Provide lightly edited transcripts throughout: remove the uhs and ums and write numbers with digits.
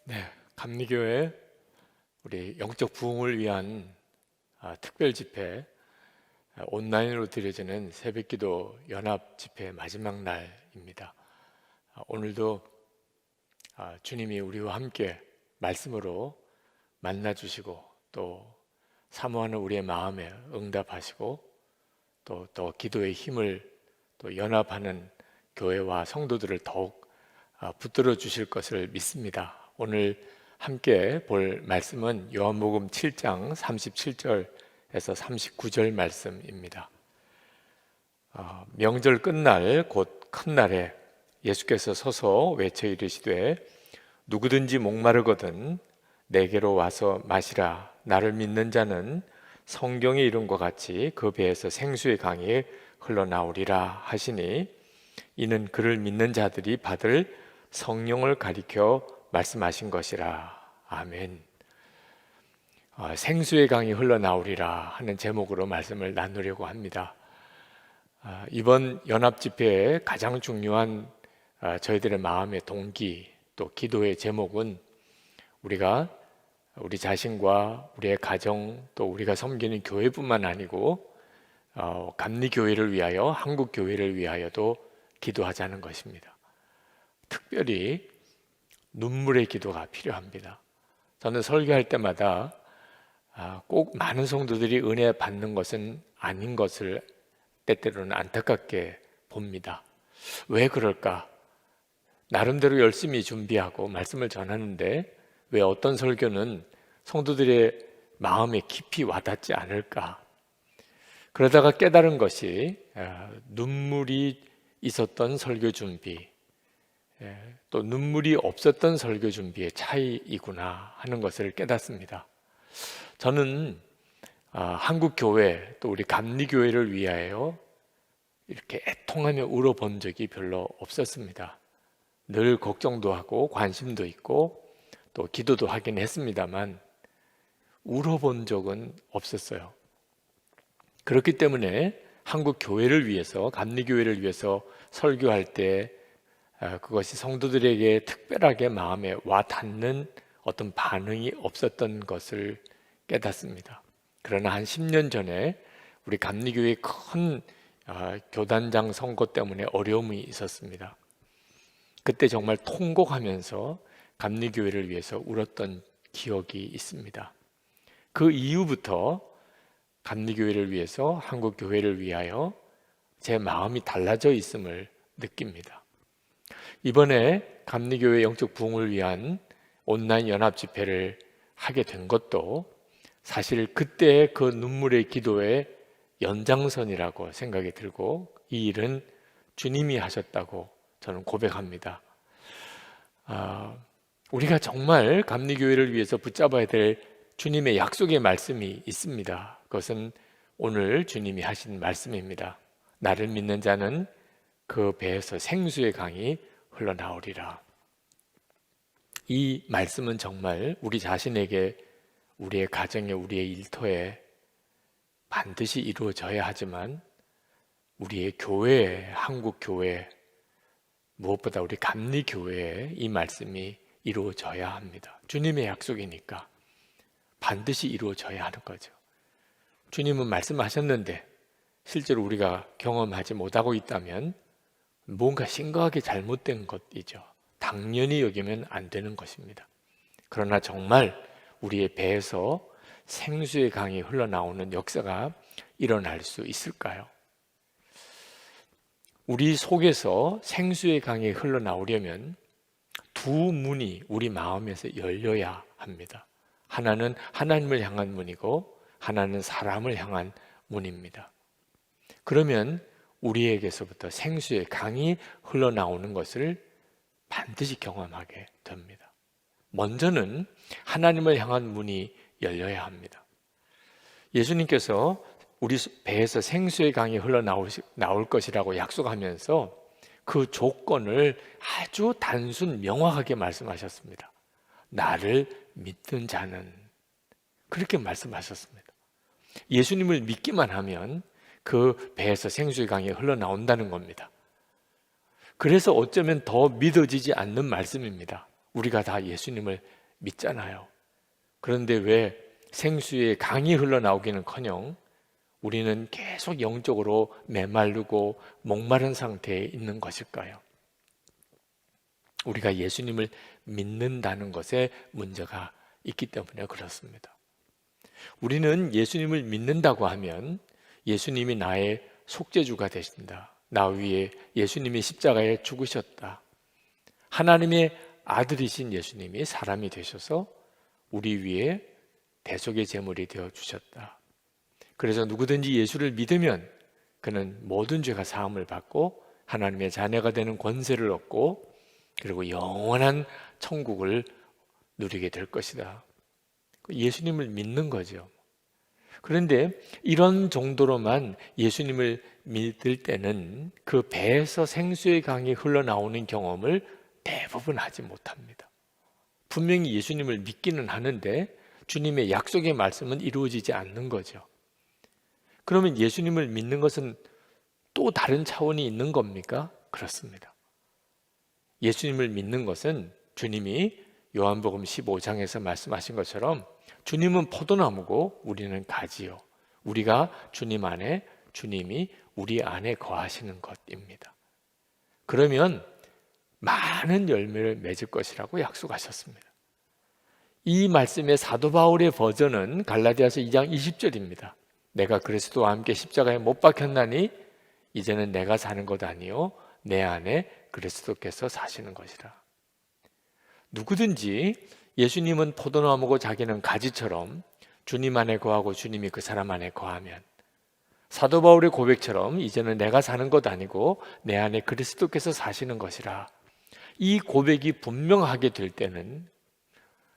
네, 감리교회 우리 영적 부흥을 위한 특별 집회, 온라인으로 드려지는 새벽기도 연합 집회 마지막 날입니다. 오늘도 주님이 우리와 함께 말씀으로 만나 주시고 또 사모하는 우리의 마음에 응답하시고 또 기도의 힘을 또 연합하는 교회와 성도들을 더욱 붙들어 주실 것을 믿습니다. 오늘 함께 볼 말씀은 요한복음 7장 37절에서 39절 말씀입니다. 명절 끝날 곧 큰 날에 예수께서 서서 외쳐 이르시되 누구든지 목마르거든 내게로 와서 마시라. 나를 믿는 자는 성경의 이름과 같이 그 배에서 생수의 강이 흘러나오리라 하시니 이는 그를 믿는 자들이 받을 성령을 가리켜 말씀하신 것이라. 아멘. 생수의 강이 흘러나오리라 하는 제목으로 말씀을 나누려고 합니다. 이번 연합 집회의 가장 중요한 저희들의 마음의 동기 또 기도의 제목은 우리가 우리 자신과 우리의 가정 또 우리가 섬기는 교회뿐만 아니고 감리교회를 위하여 한국교회를 위하여도 기도하자는 것입니다. 특별히 눈물의 기도가 필요합니다. 저는 설교할 때마다 꼭 많은 성도들이 은혜 받는 것은 아닌 것을 때때로는 안타깝게 봅니다. 왜 그럴까? 나름대로 열심히 준비하고 말씀을 전하는데 왜 어떤 설교는 성도들의 마음에 깊이 와닿지 않을까? 그러다가 깨달은 것이 눈물이 있었던 설교 준비, 또 눈물이 없었던 설교 준비의 차이이구나 하는 것을 깨닫습니다. 저는 한국 교회 또 우리 감리교회를 위하여 이렇게 애통하며 울어본 적이 별로 없었습니다. 늘 걱정도 하고 관심도 있고 또 기도도 하긴 했습니다만 울어본 적은 없었어요. 그렇기 때문에 한국 교회를 위해서 감리교회를 위해서 설교할 때 그것이 성도들에게 특별하게 마음에 와 닿는 어떤 반응이 없었던 것을 깨닫습니다. 그러나 한 10년 전에 우리 감리교회의 큰 교단장 선거 때문에 어려움이 있었습니다. 그때 정말 통곡하면서 감리교회를 위해서 울었던 기억이 있습니다. 그 이후부터 감리교회를 위해서 한국교회를 위하여 제 마음이 달라져 있음을 느낍니다. 이번에 감리교회 영적 부흥을 위한 온라인 연합 집회를 하게 된 것도 사실 그때의 그 눈물의 기도의 연장선이라고 생각이 들고 이 일은 주님이 하셨다고 저는 고백합니다. 우리가 정말 감리교회를 위해서 붙잡아야 될 주님의 약속의 말씀이 있습니다. 그것은 오늘 주님이 하신 말씀입니다. 나를 믿는 자는 그 배에서 생수의 강이 흘러나오리라. 이 말씀은 정말 우리 자신에게 우리의 가정에 우리의 일터에 반드시 이루어져야 하지만 우리의 교회에 한국 교회 무엇보다 우리 감리교회에 이 말씀이 이루어져야 합니다. 주님의 약속이니까 반드시 이루어져야 하는 거죠. 주님은 말씀하셨는데 실제로 우리가 경험하지 못하고 있다면 뭔가 심각하게 잘못된 것이죠. 당연히 여기면 안 되는 것입니다. 그러나 정말 우리의 배에서 생수의 강이 흘러나오는 역사가 일어날 수 있을까요? 우리 속에서 생수의 강이 흘러나오려면 두 문이 우리 마음에서 열려야 합니다. 하나는 하나님을 향한 문이고 하나는 사람을 향한 문입니다. 그러면 우리에게서부터 생수의 강이 흘러나오는 것을 반드시 경험하게 됩니다. 먼저는 하나님을 향한 문이 열려야 합니다. 예수님께서 우리 배에서 생수의 강이 흘러나올 것이라고 약속하면서 그 조건을 아주 단순 명확하게 말씀하셨습니다. 나를 믿는 자는, 그렇게 말씀하셨습니다. 예수님을 믿기만 하면 그 배에서 생수의 강이 흘러나온다는 겁니다. 그래서 어쩌면 더 믿어지지 않는 말씀입니다. 우리가 다 예수님을 믿잖아요. 그런데 왜 생수의 강이 흘러나오기는커녕 우리는 계속 영적으로 메마르고 목마른 상태에 있는 것일까요? 우리가 예수님을 믿는다는 것에 문제가 있기 때문에 그렇습니다. 우리는 예수님을 믿는다고 하면 예수님이 나의 속죄주가 되신다. 나 위에 예수님이 십자가에 죽으셨다. 하나님의 아들이신 예수님이 사람이 되셔서 우리 위에 대속의 제물이 되어 주셨다. 그래서 누구든지 예수를 믿으면 그는 모든 죄가 사함을 받고 하나님의 자녀가 되는 권세를 얻고 그리고 영원한 천국을 누리게 될 것이다. 예수님을 믿는 거죠. 그런데 이런 정도로만 예수님을 믿을 때는 그 배에서 생수의 강이 흘러나오는 경험을 대부분 하지 못합니다. 분명히 예수님을 믿기는 하는데 주님의 약속의 말씀은 이루어지지 않는 거죠. 그러면 예수님을 믿는 것은 또 다른 차원이 있는 겁니까? 그렇습니다. 예수님을 믿는 것은 주님이 요한복음 15장에서 말씀하신 것처럼 주님은 포도나무고 우리는 가지요. 우리가 주님 안에, 주님이 우리 안에 거하시는 것입니다. 그러면 많은 열매를 맺을 것이라고 약속하셨습니다. 이 말씀의 사도 바울의 버전은 갈라디아서 2장 20절입니다. 내가 그리스도와 함께 십자가에 못 박혔나니 이제는 내가 사는 것 아니요 내 안에 그리스도께서 사시는 것이라. 누구든지 예수님은 포도나무고 자기는 가지처럼 주님 안에 거하고 주님이 그 사람 안에 거하면 사도 바울의 고백처럼 이제는 내가 사는 것 아니고 내 안에 그리스도께서 사시는 것이라. 이 고백이 분명하게 될 때는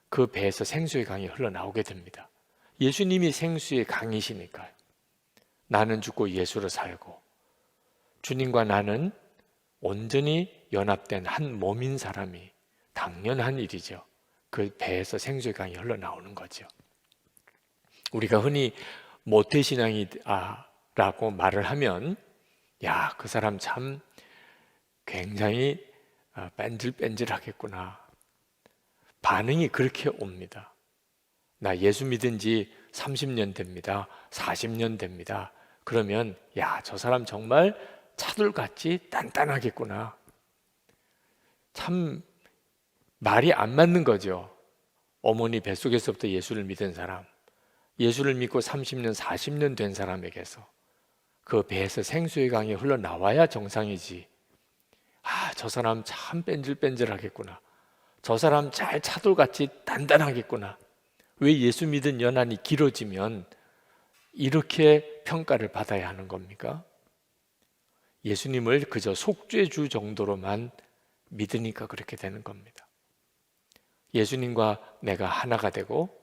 그 배에서 생수의 강이 흘러나오게 됩니다. 예수님이 생수의 강이시니까요. 나는 죽고 예수로 살고 주님과 나는 온전히 연합된 한 몸인 사람이 당연한 일이죠. 그 배에서 생수의 강이 흘러나오는 거죠. 우리가 흔히 모태신앙이라고 말을 하면 야, 그 사람 참 굉장히 뺀질뺀질하겠구나. 반응이 그렇게 옵니다. 나 예수 믿은 지 30년 됩니다. 40년 됩니다. 그러면 야, 저 사람 정말 차돌같이 단단하겠구나. 참 말이 안 맞는 거죠. 어머니 뱃속에서부터 예수를 믿은 사람, 예수를 믿고 30년, 40년 된 사람에게서 그 배에서 생수의 강이 흘러나와야 정상이지. 아, 저 사람 참 뺀질뺀질하겠구나. 저 사람 잘 차돌같이 단단하겠구나. 왜 예수 믿은 연한이 길어지면 이렇게 평가를 받아야 하는 겁니까? 예수님을 그저 속죄주 정도로만 믿으니까 그렇게 되는 겁니다. 예수님과 내가 하나가 되고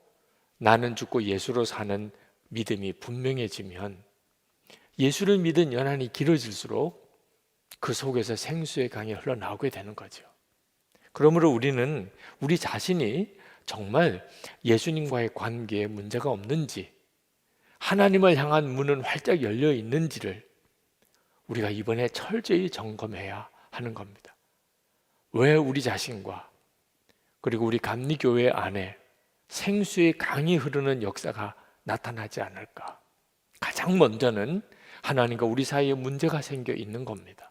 나는 죽고 예수로 사는 믿음이 분명해지면 예수를 믿은 연한이 길어질수록 그 속에서 생수의 강이 흘러나오게 되는 거죠. 그러므로 우리는 우리 자신이 정말 예수님과의 관계에 문제가 없는지, 하나님을 향한 문은 활짝 열려 있는지를 우리가 이번에 철저히 점검해야 하는 겁니다. 왜 우리 자신과 그리고 우리 감리교회 안에 생수의 강이 흐르는 역사가 나타나지 않을까? 가장 먼저는 하나님과 우리 사이에 문제가 생겨 있는 겁니다.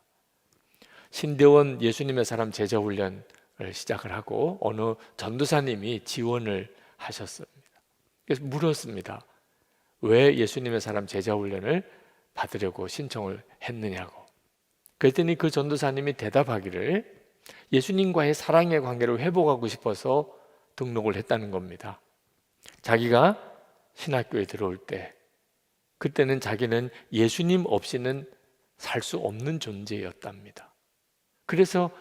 신대원 예수님의 사람 제자훈련을 시작을 하고 어느 전도사님이 지원을 하셨습니다. 그래서 물었습니다. 왜 예수님의 사람 제자훈련을 받으려고 신청을 했느냐고. 그랬더니 그 전도사님이 대답하기를 예수님과의 사랑의 관계를 회복하고 싶어서 등록을 했다는 겁니다. 자기가 신학교에 들어올 때 그때는 자기는 예수님 없이는 살 수 없는 존재였답니다. 그래서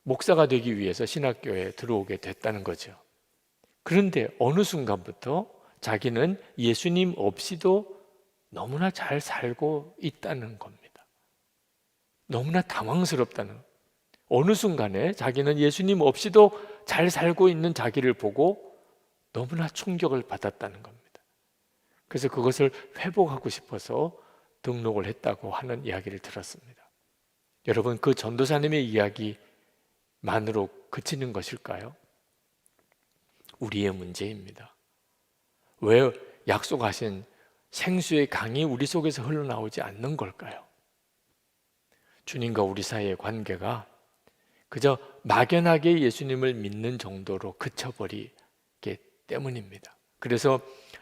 목사가 되기 위해서 신학교에 들어오게 됐다는 거죠. 그런데 어느 순간부터 자기는 예수님 없이도 너무나 잘 살고 있다는 겁니다. 너무나 당황스럽다는, 어느 순간에 자기는 예수님 없이도 잘 살고 있는 자기를 보고 너무나 충격을 받았다는 겁니다. 그래서 그것을 회복하고 싶어서 등록을 했다고 하는 이야기를 들었습니다. 여러분, 그 전도사님의 이야기만으로 그치는 것일까요? 우리의 문제입니다. 왜 약속하신 생수의 강이 우리 속에서 흘러나오지 않는 걸까요? 주님과 우리 사이의 관계가 그저 막연하게 예수님을 믿는 정도로 그쳐버리기 때문입니다. 그래서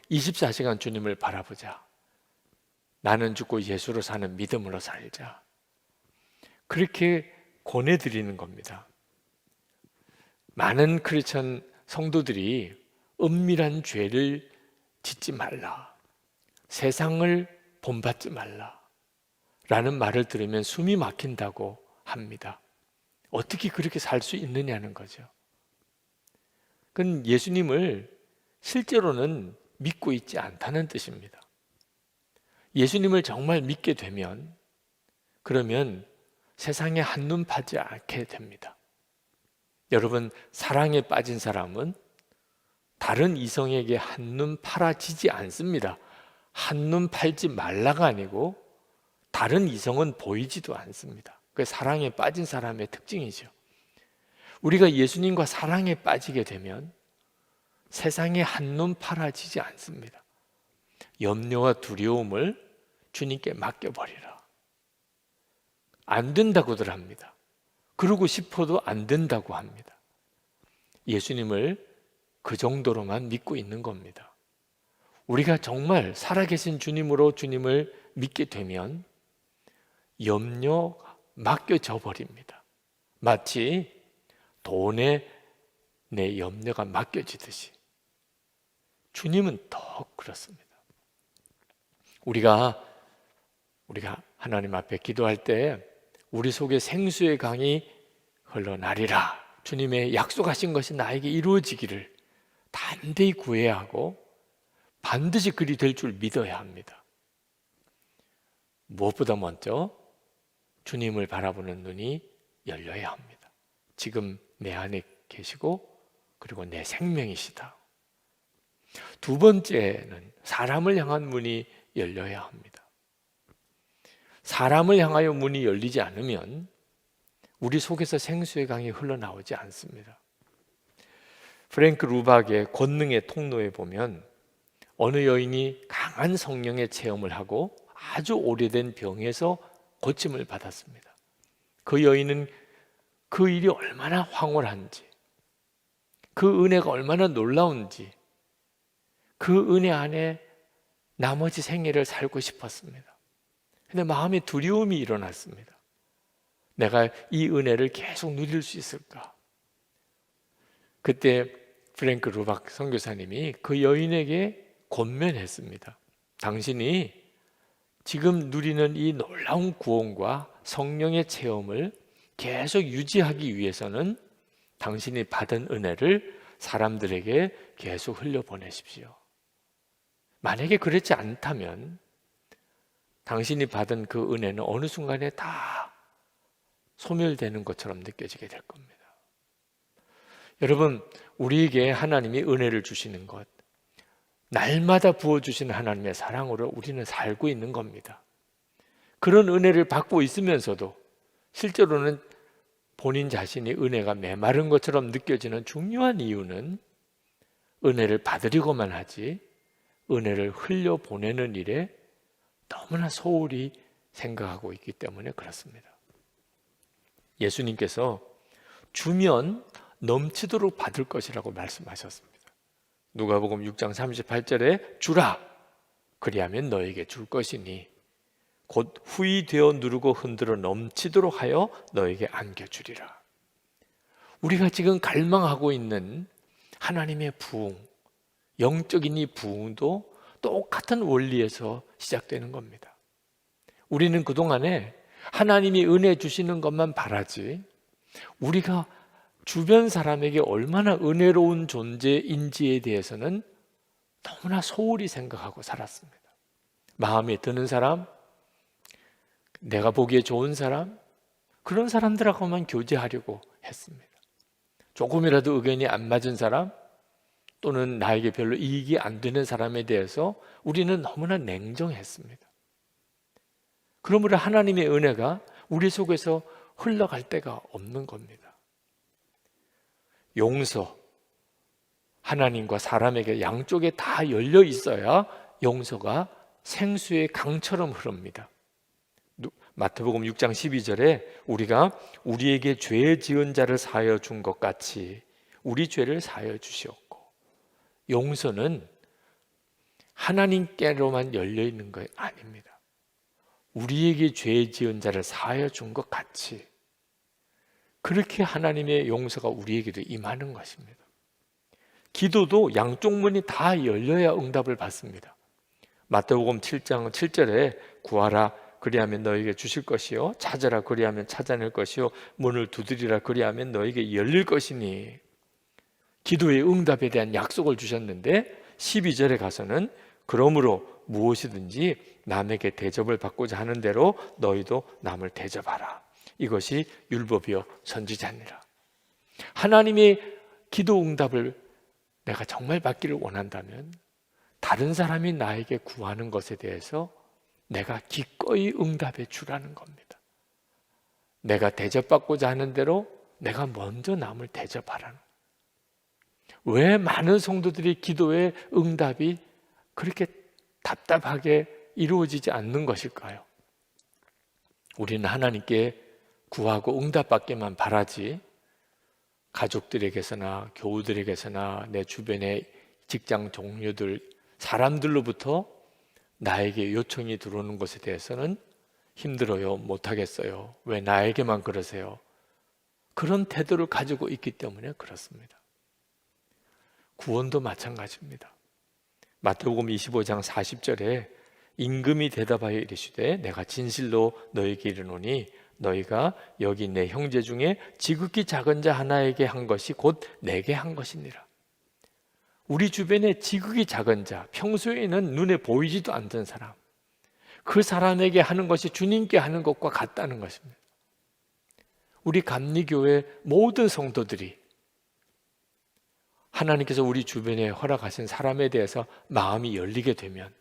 24시간 주님을 바라보자. 나는 죽고 예수로 사는 믿음으로 살자. 그렇게 권해드리는 겁니다. 많은 크리스천 성도들이 은밀한 죄를 짓지 말라, 세상을 본받지 말라 라는 말을 들으면 숨이 막힌다고 합니다. 어떻게 그렇게 살 수 있느냐는 거죠. 그건 예수님을 실제로는 믿고 있지 않다는 뜻입니다. 예수님을 정말 믿게 되면 그러면 세상에 한눈 파지 않게 됩니다. 여러분, 사랑에 빠진 사람은 다른 이성에게 한눈 팔아지지 않습니다. 한눈 팔지 말라가 아니고 다른 이성은 보이지도 않습니다. 그게 사랑에 빠진 사람의 특징이죠. 우리가 예수님과 사랑에 빠지게 되면 세상에 한눈 팔아지지 않습니다. 염려와 두려움을 주님께 맡겨버리라. 안 된다고들 합니다. 그러고 싶어도 안 된다고 합니다. 예수님을 그 정도로만 믿고 있는 겁니다. 우리가 정말 살아계신 주님으로 주님을 믿게 되면 염려 맡겨져 버립니다. 마치 돈에 내 염려가 맡겨지듯이. 주님은 더 그렇습니다. 우리가 하나님 앞에 기도할 때 우리 속에 생수의 강이 흘러나리라, 주님의 약속하신 것이 나에게 이루어지기를 담대히 구해야 하고 반드시 그리 될 줄 믿어야 합니다. 무엇보다 먼저 주님을 바라보는 눈이 열려야 합니다. 지금 내 안에 계시고 그리고 내 생명이시다. 두 번째는 사람을 향한 문이 열려야 합니다. 사람을 향하여 문이 열리지 않으면 우리 속에서 생수의 강이 흘러나오지 않습니다. 프랭크 루박의 권능의 통로에 보면 어느 여인이 강한 성령의 체험을 하고 아주 오래된 병에서 고침을 받았습니다. 그 여인은 그 일이 얼마나 황홀한지, 그 은혜가 얼마나 놀라운지, 그 은혜 안에 나머지 생애를 살고 싶었습니다. 근데 마음에 두려움이 일어났습니다. 내가 이 은혜를 계속 누릴 수 있을까? 그때 프랭크 루박 선교사님이 그 여인에게 권면했습니다. 당신이 지금 누리는 이 놀라운 구원과 성령의 체험을 계속 유지하기 위해서는 당신이 받은 은혜를 사람들에게 계속 흘려보내십시오. 만약에 그렇지 않다면 당신이 받은 그 은혜는 어느 순간에 다 소멸되는 것처럼 느껴지게 될 겁니다. 여러분, 우리에게 하나님이 은혜를 주시는 것, 날마다 부어주시는 하나님의 사랑으로 우리는 살고 있는 겁니다. 그런 은혜를 받고 있으면서도 실제로는 본인 자신이 은혜가 메마른 것처럼 느껴지는 중요한 이유는 은혜를 받으려고만 하지 은혜를 흘려보내는 일에 너무나 소홀히 생각하고 있기 때문에 그렇습니다. 예수님께서 주면 넘치도록 받을 것이라고 말씀하셨습니다. 누가복음 6장 38절에 주라, 그리하면 너에게 줄 것이니 곧 후히 되어 누르고 흔들어 넘치도록 하여 너에게 안겨주리라. 우리가 지금 갈망하고 있는 하나님의 부흥, 영적인 이 부흥도 똑같은 원리에서 시작되는 겁니다. 우리는 그동안에 하나님이 은혜 주시는 것만 바라지 우리가 주변 사람에게 얼마나 은혜로운 존재인지에 대해서는 너무나 소홀히 생각하고 살았습니다. 마음에 드는 사람, 내가 보기에 좋은 사람, 그런 사람들하고만 교제하려고 했습니다. 조금이라도 의견이 안 맞은 사람 또는 나에게 별로 이익이 안 되는 사람에 대해서 우리는 너무나 냉정했습니다. 그러므로 하나님의 은혜가 우리 속에서 흘러갈 데가 없는 겁니다. 용서, 하나님과 사람에게 양쪽에 다 열려 있어야 용서가 생수의 강처럼 흐릅니다. 마태복음 6장 12절에 우리가 우리에게 죄 지은 자를 사하여 준 것 같이 우리 죄를 사하여 주시옵고, 용서는 하나님께로만 열려 있는 것 아닙니다. 우리에게 죄 지은 자를 사하여 준 것 같이 그렇게 하나님의 용서가 우리에게도 임하는 것입니다. 기도도 양쪽 문이 다 열려야 응답을 받습니다. 마태복음 7장 7절에 구하라 그리하면 너에게 주실 것이요 찾으라 그리하면 찾아낼 것이요 문을 두드리라 그리하면 너에게 열릴 것이니, 기도의 응답에 대한 약속을 주셨는데 12절에 가서는 그러므로 무엇이든지 남에게 대접을 받고자 하는 대로 너희도 남을 대접하라. 이것이 율법이요 선지자니라. 하나님의 기도 응답을 내가 정말 받기를 원한다면 다른 사람이 나에게 구하는 것에 대해서 내가 기꺼이 응답해 주라는 겁니다. 내가 대접받고자 하는 대로 내가 먼저 남을 대접하라는. 왜 많은 성도들이 기도의 응답이 그렇게 답답하게 이루어지지 않는 것일까요? 우리는 하나님께 구하고 응답받기만 바라지 가족들에게서나 교우들에게서나 내 주변의 직장 동료들, 사람들로부터 나에게 요청이 들어오는 것에 대해서는 힘들어요, 못하겠어요, 왜 나에게만 그러세요? 그런 태도를 가지고 있기 때문에 그렇습니다. 구원도 마찬가지입니다. 마태복음 25장 40절에 임금이 대답하여 이르시되 내가 진실로 너에게 이르노니 너희가 여기 내 형제 중에 지극히 작은 자 하나에게 한 것이 곧 내게 한 것이니라. 우리 주변에 지극히 작은 자, 평소에는 눈에 보이지도 않던 사람, 그 사람에게 하는 것이 주님께 하는 것과 같다는 것입니다. 우리 감리교회 모든 성도들이 하나님께서 우리 주변에 허락하신 사람에 대해서 마음이 열리게 되면,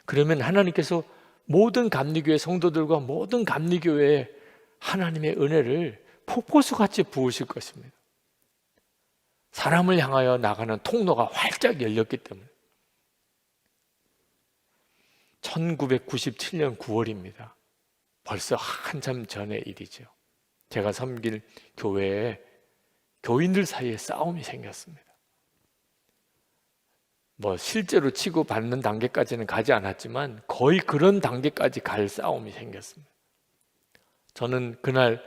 그러면 하나님께서 모든 감리교회 성도들과 모든 감리교회에 하나님의 은혜를 폭포수같이 부으실 것입니다. 사람을 향하여 나가는 통로가 활짝 열렸기 때문에. 1997년 9월입니다. 벌써 한참 전의 일이죠. 제가 섬길 교회에 교인들 사이에 싸움이 생겼습니다. 실제로 치고받는 단계까지는 가지 않았지만 거의 그런 단계까지 갈 싸움이 생겼습니다. 저는 그날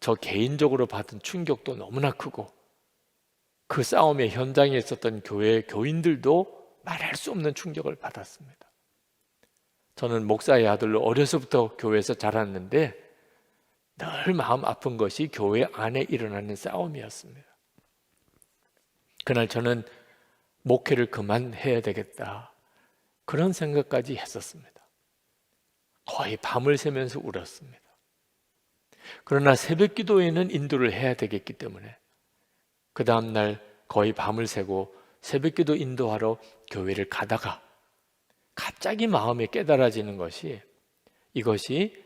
저 개인적으로 받은 충격도 너무나 크고, 그 싸움의 현장에 있었던 교회 교인들도 말할 수 없는 충격을 받았습니다. 저는 목사의 아들로 어려서부터 교회에서 자랐는데 늘 마음 아픈 것이 교회 안에 일어나는 싸움이었습니다. 그날 저는 목회를 그만해야 되겠다, 그런 생각까지 했었습니다. 거의 밤을 새면서 울었습니다. 그러나 새벽 기도에는 인도를 해야 되겠기 때문에 그 다음날 거의 밤을 새고 새벽 기도 인도하러 교회를 가다가 갑자기 마음에 깨달아지는 것이, 이것이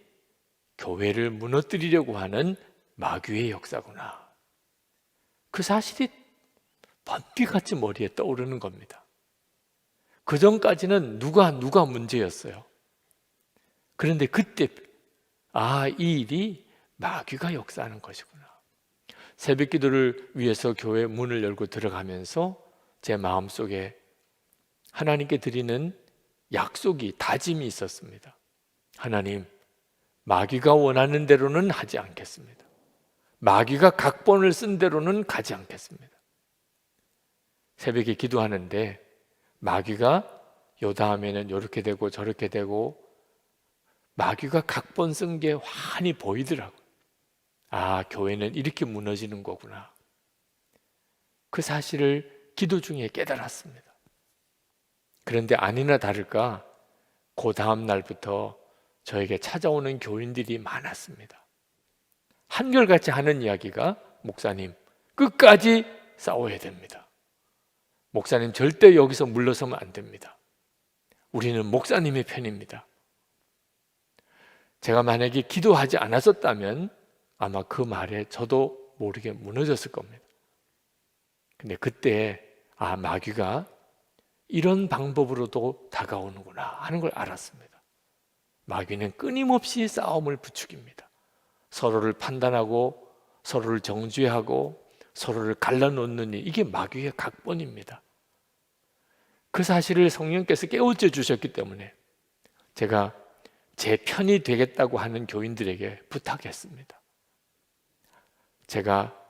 교회를 무너뜨리려고 하는 마귀의 역사구나. 그 사실이 번개같이 머리에 떠오르는 겁니다. 그 전까지는 누가 문제였어요. 그런데 그때 이 일이 마귀가 역사하는 것이구나. 새벽 기도를 위해서 교회 문을 열고 들어가면서 제 마음속에 하나님께 드리는 약속이, 다짐이 있었습니다. 하나님, 마귀가 원하는 대로는 하지 않겠습니다. 마귀가 각본을 쓴 대로는 가지 않겠습니다. 새벽에 기도하는데 마귀가 요 다음에는 이렇게 되고 저렇게 되고, 마귀가 각본 쓴 게 환히 보이더라고요. 교회는 이렇게 무너지는 거구나. 그 사실을 기도 중에 깨달았습니다. 그런데 아니나 다를까 그 다음 날부터 저에게 찾아오는 교인들이 많았습니다. 한결같이 하는 이야기가, 목사님, 끝까지 싸워야 됩니다. 목사님, 절대 여기서 물러서면 안 됩니다. 우리는 목사님의 편입니다. 제가 만약에 기도하지 않았었다면 아마 그 말에 저도 모르게 무너졌을 겁니다. 근데 그때 마귀가 이런 방법으로도 다가오는구나 하는 걸 알았습니다. 마귀는 끊임없이 싸움을 부추깁니다. 서로를 판단하고 서로를 정죄하고 서로를 갈라놓는 일, 이게 마귀의 각본입니다. 그 사실을 성령께서 깨우쳐 주셨기 때문에 제가 제 편이 되겠다고 하는 교인들에게 부탁했습니다. 제가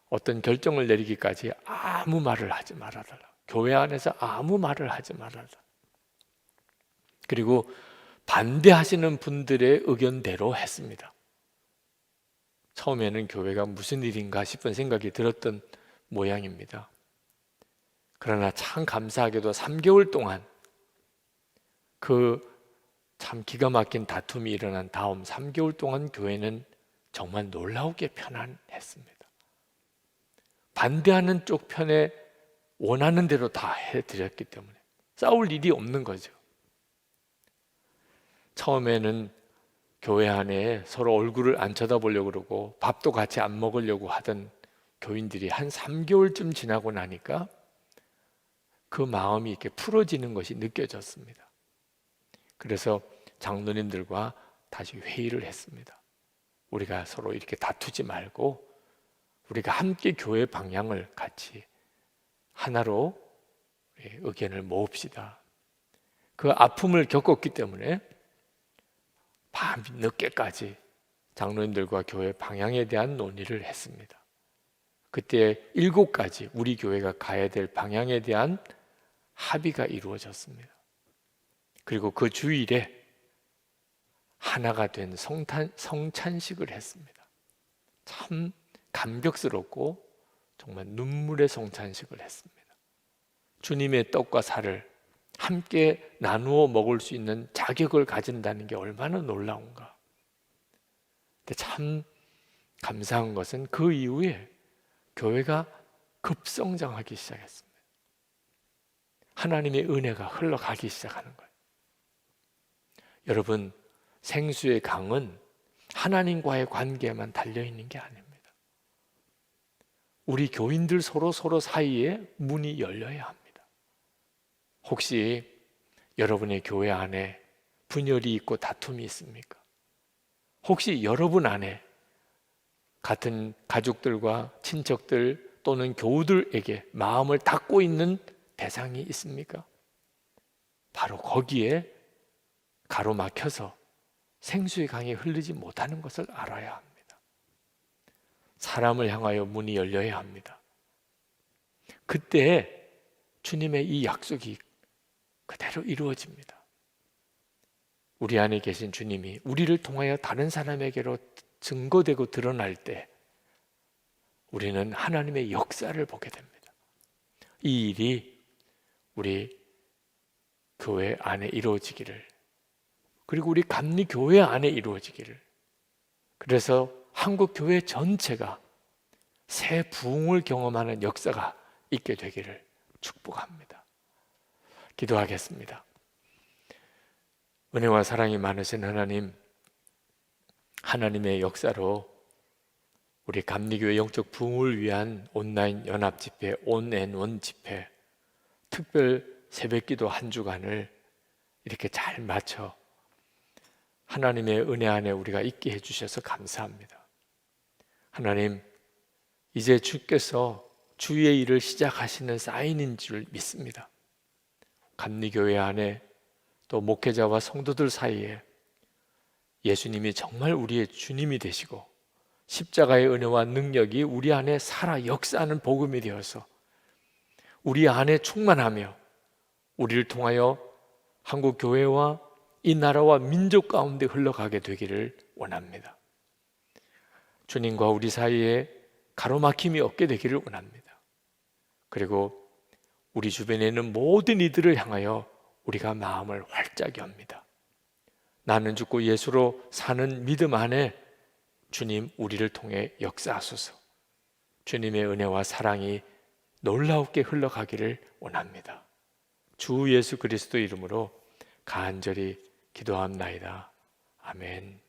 어떤 결정을 내리기까지 아무 말을 하지 말아달라. 교회 안에서 아무 말을 하지 말아달라. 그리고 반대하시는 분들의 의견대로 했습니다. 처음에는 교회가 무슨 일인가 싶은 생각이 들었던 모양입니다. 그러나 참 감사하게도 3개월 동안 그 참 기가 막힌 다툼이 일어난 다음 3개월 동안 교회는 정말 놀라우게 편안했습니다. 반대하는 쪽 편에 원하는 대로 다 해드렸기 때문에 싸울 일이 없는 거죠. 처음에는 교회 안에 서로 얼굴을 안 쳐다보려고 그러고 밥도 같이 안 먹으려고 하던 교인들이 한 3개월쯤 지나고 나니까 그 마음이 이렇게 풀어지는 것이 느껴졌습니다. 그래서 장로님들과 다시 회의를 했습니다. 우리가 서로 이렇게 다투지 말고 우리가 함께 교회 방향을 같이 하나로 의견을 모읍시다. 그 아픔을 겪었기 때문에 밤 늦게까지 장로님들과 교회 방향에 대한 논의를 했습니다. 그때 7가지 우리 교회가 가야 될 방향에 대한 합의가 이루어졌습니다. 그리고 그 주일에 하나가 된 성찬식을 했습니다. 참 감격스럽고 정말 눈물의 성찬식을 했습니다. 주님의 떡과 살을 함께 나누어 먹을 수 있는 자격을 가진다는 게 얼마나 놀라운가. 근데 참 감사한 것은 그 이후에 교회가 급성장하기 시작했습니다. 하나님의 은혜가 흘러가기 시작하는 거예요. 여러분, 생수의 강은 하나님과의 관계에만 달려있는 게 아닙니다. 우리 교인들 서로 사이에 문이 열려야 합니다. 혹시 여러분의 교회 안에 분열이 있고 다툼이 있습니까? 혹시 여러분 안에 같은 가족들과 친척들 또는 교우들에게 마음을 닫고 있는 대상이 있습니까? 바로 거기에 가로막혀서 생수의 강이 흐르지 못하는 것을 알아야 합니다. 사람을 향하여 문이 열려야 합니다. 그때 주님의 이 약속이 그대로 이루어집니다. 우리 안에 계신 주님이 우리를 통하여 다른 사람에게로 증거되고 드러날 때 우리는 하나님의 역사를 보게 됩니다. 이 일이 우리 교회 안에 이루어지기를, 그리고 우리 감리교회 안에 이루어지기를, 그래서 한국 교회 전체가 새 부흥을 경험하는 역사가 있게 되기를 축복합니다. 기도하겠습니다. 은혜와 사랑이 많으신 하나님, 하나님의 역사로 우리 감리교회 영적 부흥을 위한 온라인 연합집회, 온앤원 집회, 특별 새벽기도 한 주간을 이렇게 잘 맞춰 하나님의 은혜 안에 우리가 있게 해주셔서 감사합니다. 하나님, 이제 주께서 주의 일을 시작하시는 사인인 줄 믿습니다. 감리교회 안에 또 목회자와 성도들 사이에 예수님이 정말 우리의 주님이 되시고 십자가의 은혜와 능력이 우리 안에 살아 역사하는 복음이 되어서 우리 안에 충만하며 우리를 통하여 한국 교회와 이 나라와 민족 가운데 흘러가게 되기를 원합니다. 주님과 우리 사이에 가로막힘이 없게 되기를 원합니다. 그리고 우리 주변에 있는 모든 이들을 향하여 우리가 마음을 활짝 엽니다. 나는 죽고 예수로 사는 믿음 안에 주님 우리를 통해 역사하소서. 주님의 은혜와 사랑이 놀라우게 흘러가기를 원합니다. 주 예수 그리스도 이름으로 간절히 기도합나이다. 아멘.